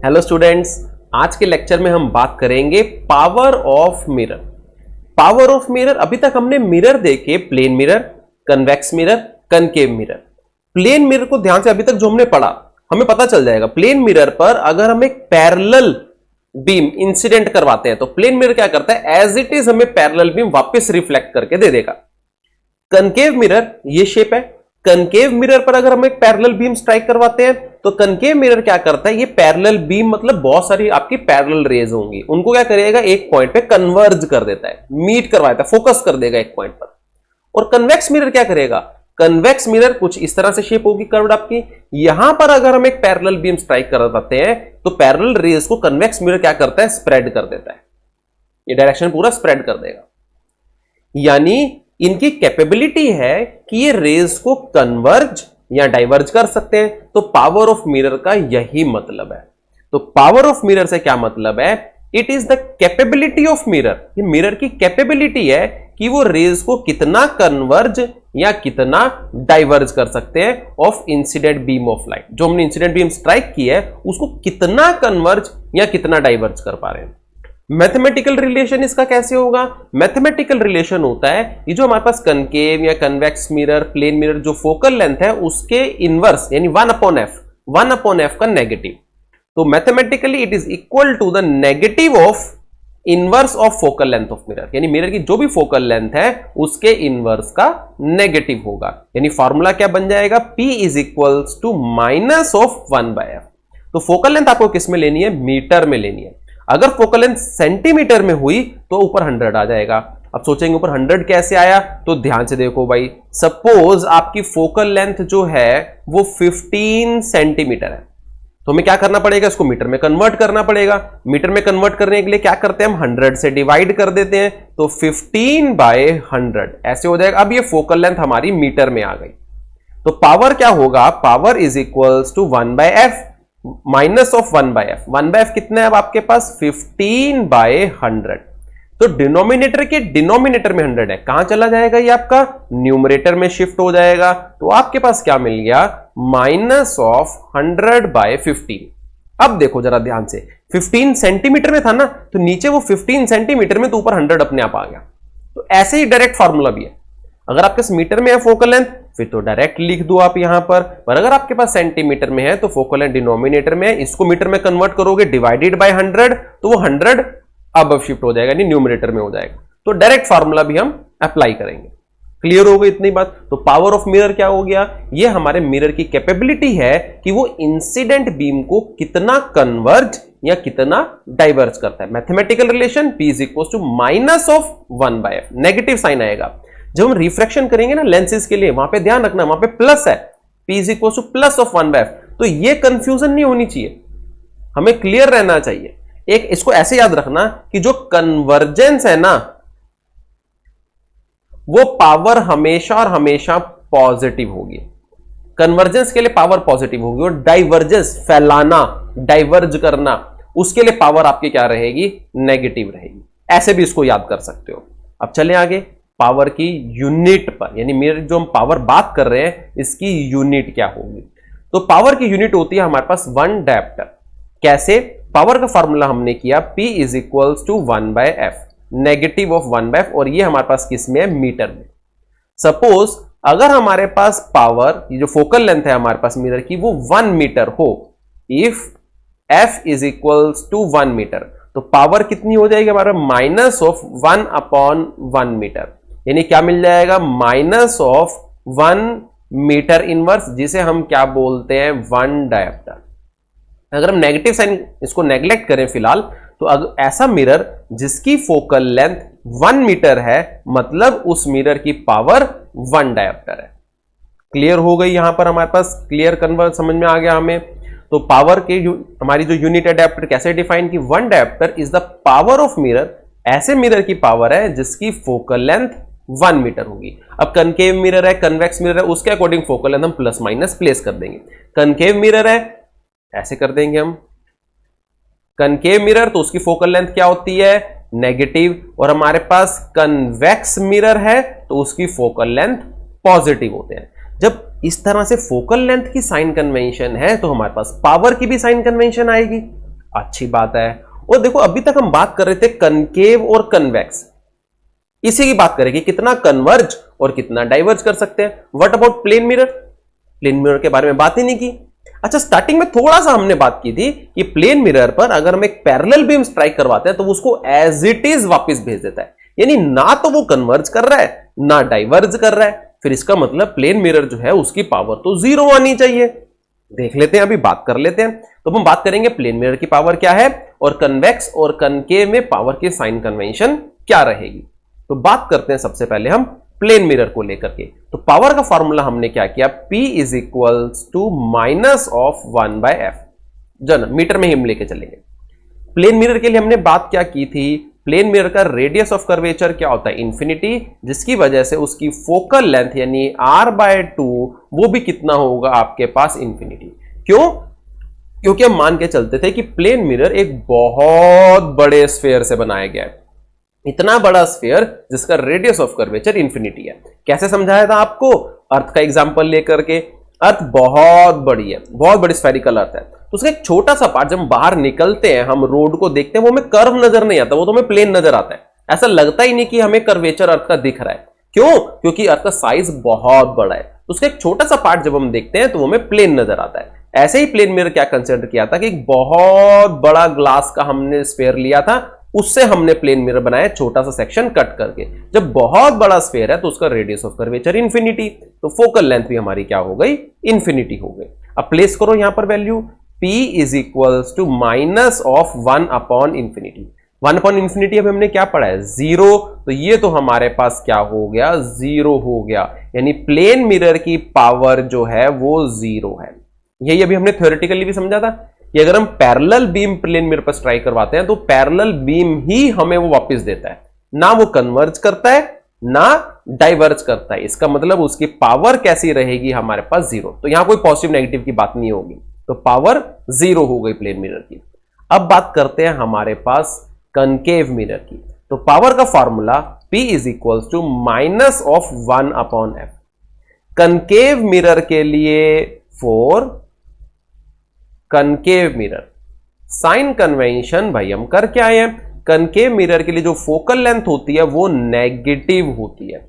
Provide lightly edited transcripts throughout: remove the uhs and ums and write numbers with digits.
Hello students, आज के lecture में हम बात करेंगे power of mirror. Power of mirror, अभी तक हमने मिरर देखे plane mirror, convex mirror, concave mirror. Plane mirror को ध्यान से अभी तक जो हमने पढ़ा हमें पता चल जाएगा। प्लेन मिरर पर अगर हम एक पैरेलल बीम इंसिडेंट करवाते हैं तो प्लेन मिरर क्या करता है, एज इट इज हमें पैरेलल बीम वापस रिफ्लेक्ट करके दे देगा। कनकेव मिरर ये शेप है। कनकेव मिरर पर अगर हम एक पैरेलल बीम स्ट्राइक करवाते हैं तो कनकेव मिरर क्या करता है, ये पैरेलल बीम मतलब बहुत सारी आपकी पैरेलल रेज होंगी, उनको क्या करेगा, एक पॉइंट पे कन्वर्ज कर देता है, मीट करवाता है, फोकस कर देगा एक पॉइंट पर। और कन्वेक्स मिरर क्या करेगा, कन्वेक्स मिरर कुछ इस तरह से शेप होगी कर्व्ड आपकी। यहां पर अगर हम एक पैरेलल बीम स्ट्राइक करवाते हैं तो पैरेलल रेज को कन्वेक्स मिरर क्या करता है, स्प्रेड कर देता है, ये डायरेक्शन पूरा स्प्रेड कर देगा। यानी इनकी कैपेबिलिटी है कि ये रेज को कन्वर्ज या डाइवर्ज कर सकते हैं। तो पावर ऑफ मिरर का यही मतलब है। तो पावर ऑफ मिरर से क्या मतलब है, it is the capability of mirror. ये मिरर की कैपेबिलिटी है कि वो रेज को कितना कन्वर्ज या कितना डाइवर्ज कर सकते हैं of incident beam of light. जो हमने इंसिडेंट बीम स्ट्राइक की है उसको कितना कन्वर्ज या कितना डाइवर्ज कर पा रहे हैं। मैथमेटिकल रिलेशन इसका कैसे होगा, मैथमेटिकल रिलेशन होता है ये जो हमारे पास कनकेव या कन्वेक्स मिरर, प्लेन मिरर जो फोकल लेंथ है उसके इनवर्स यानी 1/f का नेगेटिव। तो mathematically it is equal to the negative of inverse of focal length of mirror. यानी मिरर की जो भी फोकल लेंथ है उसके इनवर्स का नेगेटिव होगा। यानी फॉर्मूला क्या बन जाएगा, P is equals to minus of 1/f। तो फोकल लेंथ आपको किस में लेनी है, मीटर में लेनी है। अगर फोकल लेंथ सेंटीमीटर में हुई तो ऊपर 100 आ जाएगा। अब सोचेंगे ऊपर 100 कैसे आया, तो ध्यान से देखो भाई, सपोज आपकी फोकल लेंथ जो है वो 15 सेंटीमीटर है, तो हमें क्या करना पड़ेगा, इसको मीटर में कन्वर्ट करना पड़ेगा। मीटर में कन्वर्ट करने के लिए क्या करते हैं हम, 100 से डिवाइड कर देते हैं, तो 15/100 ऐसे हो जाएगा। अब ये फोकल लेंथ हमारी मीटर में आ गई। तो पावर क्या होगा, power is equals to 1/f minus of 1/f। 1/f कितना है अब आपके पास, 15/100। तो डिनोमिनेटर के डिनोमिनेटर में 100 है, कहां चला जाएगा ये आपका, न्यूमरेटर में शिफ्ट हो जाएगा। तो आपके पास क्या मिल गया, माइनस ऑफ 100/15। अब देखो जरा ध्यान से, 15 सेंटीमीटर में था ना, तो नीचे वो 15 सेंटीमीटर में, तो ऊपर 100 अपने आप आ गया। तो ऐसे ही डायरेक्ट फॉर्मूला भी है। अगर आपके मीटर में है फोकल लेंथ फिर तो डायरेक्ट लिख दो आप यहां पर अगर आपके पास सेंटीमीटर में है तो फोकल लेंथ डिनोमिनेटर में है, इसको मीटर में कन्वर्ट करोगे डिवाइडेड बाय 100, तो वो 100 अब शिफ्ट हो जाएगा, यानी न्यूमरेटर में हो जाएगा। तो डायरेक्ट फार्मूला भी हम अप्लाई करेंगे। क्लियर हो गई इतनी बात। तो पावर ऑफ मिरर क्या हो गया, ये हमारे मिरर की कैपेबिलिटी है कि वो इंसिडेंट बीम को कितना कन्वर्ज या कितना डाइवर्ज करता है। Mathematical relation P is equal to minus of 1/f, negative sign आएगा। जब हम रिफ्रैक्शन करेंगे ना लेंसेज के लिए, वहां पे ध्यान रखना वहां पे प्लस है, P is equal two plus of 1/f। तो ये कंफ्यूजन नहीं होनी चाहिए, हमें क्लियर रहना चाहिए। एक इसको ऐसे याद रखना कि जो कन्वर्जेंस है ना वो पावर हमेशा और हमेशा पॉजिटिव होगी। कन्वर्जेंस के लिए पावर पॉजिटिव होगी, और डाइवर्जेंस फैलाना, डाइवर्ज करना, उसके लिए पावर आपकी क्या रहेगी, नेगेटिव रहेगी। ऐसे भी इसको याद कर सकते हो। अब चलें आगे, पावर की यूनिट पर, यानी मेरे जो हम पावर बात कर रहे हैं इसकी यूनिट क्या होगी। तो पावर की यूनिट होती है हमारे पास 1 डायप्टर। कैसे, पावर का फॉर्मूला हमने किया P is equals to 1/f, negative of 1/f, और ये हमारे पास किस में है, मीटर में। सपोज अगर हमारे पास पावर, ये जो फोकल लेंथ है हमारे पास मिरर की, वो 1 मीटर हो, if f is equals to 1 metre, तो पावर कितनी हो जाएगी हमारा, माइनस ऑफ 1/1 मीटर। यानी क्या मिल जाएगा, माइनस ऑफ 1 मीटर इनवर्स, जिसे हम क्या बोलते हैं, 1 डायप्टर। अगर हम नेगेटिव साइन इसको नेग्लेक्ट करें फिलहाल, तो अगर ऐसा मिरर जिसकी फोकल लेंथ 1 मीटर है, मतलब उस मिरर की पावर 1 डायप्टर है। क्लियर हो गई यहां पर हमारे पास, क्लियर कन्वर्ट समझ में आ गया हमें। तो पावर के हमारी जो यूनिट है डायप्टर कैसे डिफाइन की, 1 dioptre is the power of mirror, ऐसे मिरर की पावर है जिसकी फोकल लेंथ 1 मीटर होगी। अब कनकेव मिरर है, कन्वेक्स मिरर है, उसके अकॉर्डिंग फोकल लेंथ हम प्लस माइनस प्लेस कर देंगे। कनकेव मिरर है, ऐसे कर देंगे हम कनकेव मिरर, तो उसकी फोकल लेंथ क्या होती है, नेगेटिव। और हमारे पास कन्वेक्स मिरर है तो उसकी फोकल लेंथ पॉजिटिव होते हैं। जब इस तरह से फोकल लेंथ की साइन कन्वेंशन है तो हमारे पास पावर की भी साइन कन्वेंशन आएगी। अच्छी बात है। और देखो अभी तक हम बात कर रहे थे कनकेव और कन्वेक्स, इसी की बात करें कि कितना कन्वर्ज और कितना डाइवर्ज कर सकते हैं। What about plane mirror? Plane mirror के बारे में बात ही नहीं की। अच्छा, स्टार्टिंग में थोड़ा सा हमने बात की थी कि प्लेन मिरर पर अगर हम एक पैरेलल बीम स्ट्राइक करवाते हैं तो उसको एज इट इज वापस भेज देता है, यानी ना तो वो कन्वर्ज कर रहा है ना डाइवर्ज कर रहा है। फिर इसका मतलब प्लेन मिरर जो है उसकी पावर तो 0 आनी चाहिए। देख लेते हैं, अभी बात कर लेते हैं। तो हम बात करेंगे प्लेन मिरर की पावर क्या है और कन्वेक्स और कनकेव में पावर की साइन कन्वेंशन क्या रहेगी। तो बात करते हैं सबसे पहले हम प्लेन मिरर को लेकर के। तो पावर का फॉर्मूला हमने क्या किया, P is equals to minus of 1/f। जन मीटर में ही हम लेके चलेंगे। प्लेन मिरर के लिए हमने बात क्या की थी, प्लेन मिरर का रेडियस ऑफ कर्वेचर क्या होता है, इंफिनिटी, जिसकी वजह से उसकी फोकल लेंथ यानी r/2 वो भी कितना होगा आपके पास, इंफिनिटी। क्यों? क्योंकि हम मान के चलते थे कि प्लेन मिरर एक बहुत बड़े स्फीयर से बनाया गया है, इतना बड़ा स्फीयर जिसका रेडियस ऑफ कर्वेचर इंफिनिटी है। कैसे समझाया था आपको, अर्थ का एग्जांपल लेकर के। अर्थ बहुत बड़ी है, बहुत बड़ी स्फेरिकल अर्थ है, तो उसका एक छोटा सा पार्ट जब हम बाहर निकलते हैं, हम रोड को देखते हैं, वो हमें कर्व नजर नहीं आता, वो तो हमें प्लेन नजर आता है। ऐसा लगता ही नहीं कि हमें कर्वेचर अर्थ का दिख रहा है। क्यों? क्योंकि अर्थ का साइज बहुत बड़ा है, तो उसका एक छोटा सा पार्ट जब हम देखते हैं तो वो हमें प्लेन नजर आता है। ऐसे ही प्लेन मिरर क्या कंसिडर किया था कि एक बहुत बड़ा ग्लास का हमने स्फीयर लिया था, उससे हमने प्लेन मिरर बनाया, छोटा सा सेक्शन कट करके। जब बहुत बड़ा स्फीयर है तो उसका रेडियस ऑफ कर्वेचर इंफिनिटी, तो फोकल लेंथ भी हमारी क्या हो गई, इंफिनिटी हो गई। अब प्लेस करो यहां पर value, P is equals to minus of one by infinity. One by infinity अब हमने क्या पढ़ा है, 0, तो ये तो हमारे पास क्या हो गया, 0 हो गया, यानी प्लेन मिरर की पावर जो है वो 0 है। यही अभी हमने थ्योरेटिकली भी समझा था कि अगर हम पैरेलल बीम प्लेन मिरर पर स्ट्राइक करवाते हैं तो पैरेलल बीम ही हमें वो वापस देता है, ना वो कन्वर्ज करता है ना डाइवर्ज करता है। इसका मतलब उसकी पावर कैसी रहेगी, हमारे पास 0। तो यहां कोई पॉजिटिव नेगेटिव की बात नहीं होगी, तो पावर 0 हो गई प्लेन मिरर की। अब बात करते हैं हमारे पास कनकेव मिरर की। तो पावर का formula P is equals to minus of 1/f। Concave mirror के लिए 4 कनकेव मिरर साइन कन्वेंशन भाई हम कर क्या आए हैं, कनकेव मिरर के लिए जो फोकल लेंथ होती है वो नेगेटिव होती है,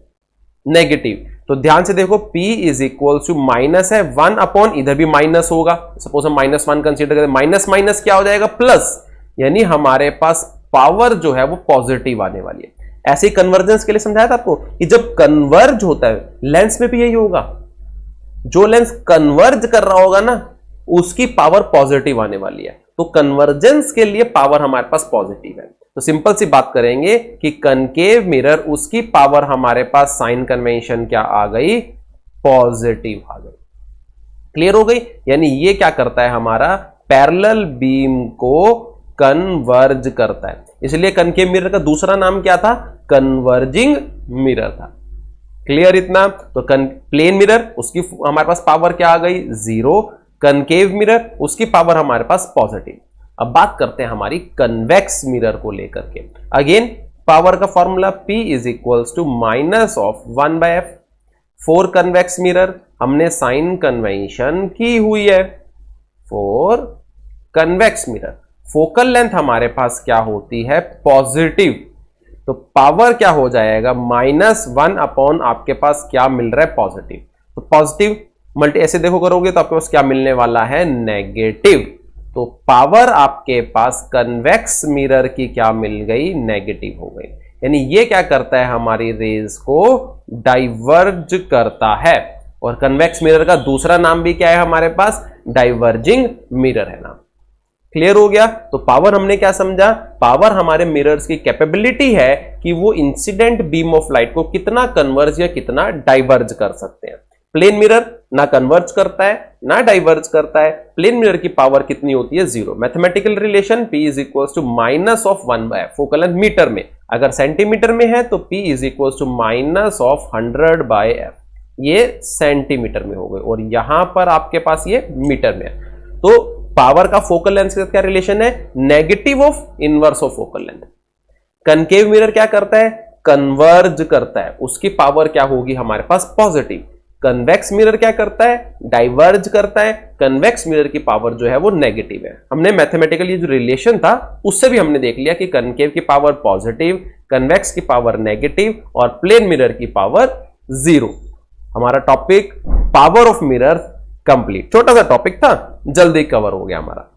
नेगेटिव। तो ध्यान से देखो, P is equal to minus है 1/, इधर भी माइनस होगा, सपोज हम -1 कंसीडर करें, माइनस माइनस क्या हो जाएगा, प्लस, यानी हमारे पास पावर जो है वो पॉजिटिव आने वाली है। ऐसे ही कन्वर्जेंस के लिए समझाया था आपको कि जब कन्वर्ज होता है, लेंस में भी यही होगा, जो लेंस कन्वर्ज कर रहा होगा ना उसकी पावर पॉजिटिव आने वाली है। तो कन्वर्जेंस के लिए पावर हमारे पास पॉजिटिव है। तो सिंपल सी बात करेंगे कि कनकेव मिरर, उसकी पावर हमारे पास साइन कन्वेंशन क्या आ गई, पॉजिटिव आ गई। क्लियर हो गई? यानी ये क्या करता है, हमारा पैरेलल बीम को कन्वर्ज करता है। इसलिए कनकेव मिरर का दूसरा नाम क्या था, कन्वर्जिंग मिरर था। क्लियर इतना? तो प्लेन मिरर, उसकी हमारे पास पावर क्या आ गई, 0। कनकेव मिरर, उसकी पावर हमारे पास पॉजिटिव। अब बात करते हैं हमारी कन्वेक्स मिरर को लेकर के। अगेन पावर का formula P is equals to minus of 1/f। 4 convex mirror हमने साइन कन्वेंशन की हुई है। 4 कन्वेक्स मिरर, फोकल लेंथ हमारे पास क्या होती है, पॉजिटिव। तो पावर क्या हो जाएगा, -1/, आपके पास क्या मिल रहा है, पॉजिटिव। तो पॉजिटिव मल्टी ऐसे देखो करोगे तो आपके पास क्या मिलने वाला है, नेगेटिव। तो पावर आपके पास कन्वेक्स मिरर की क्या मिल गई, नेगेटिव हो गई। यानी ये क्या करता है, हमारी रेज को डाइवर्ज करता है। और कन्वेक्स मिरर का दूसरा नाम भी क्या है हमारे पास, डाइवर्जिंग मिरर है ना। क्लियर हो गया? तो पावर हमने क्या समझा, पावर हमारे मिरर्स की कैपेबिलिटी है कि वो इंसिडेंट बीम ऑफ लाइट को कितना कन्वर्ज या कितना डाइवर्ज कर सकते हैं। प्लेन मिरर ना कन्वर्ज करता है ना डाइवर्ज करता है, प्लेन मिरर की पावर कितनी होती है, 0। Mathematical relation P is equal to minus of 1/f। Focal length metre में, अगर सेंटीमीटर में है तो P is equal to minus of 100/f। ये सेंटीमीटर में हो गए और यहां पर आपके पास ये मीटर में है। तो पावर का फोकल लेंथ के साथ क्या रिलेशन है, negative of inverse of focal length. Concave mirror क्या करता है, कन्वर्ज करता है, उसकी पावर क्या होगी हमारे पास, पॉजिटिव। कन्वेक्स मिरर क्या करता है, डाइवर्ज करता है। कन्वेक्स मिरर की पावर जो है वो नेगेटिव है। हमने मैथमेटिकली जो रिलेशन था उससे भी हमने देख लिया कि कनकेव की पावर पॉजिटिव, कन्वेक्स की पावर नेगेटिव और प्लेन मिरर की पावर 0। हमारा topic power of mirror complete. छोटा सा टॉपिक था, जल्दी कवर हो गया हमारा।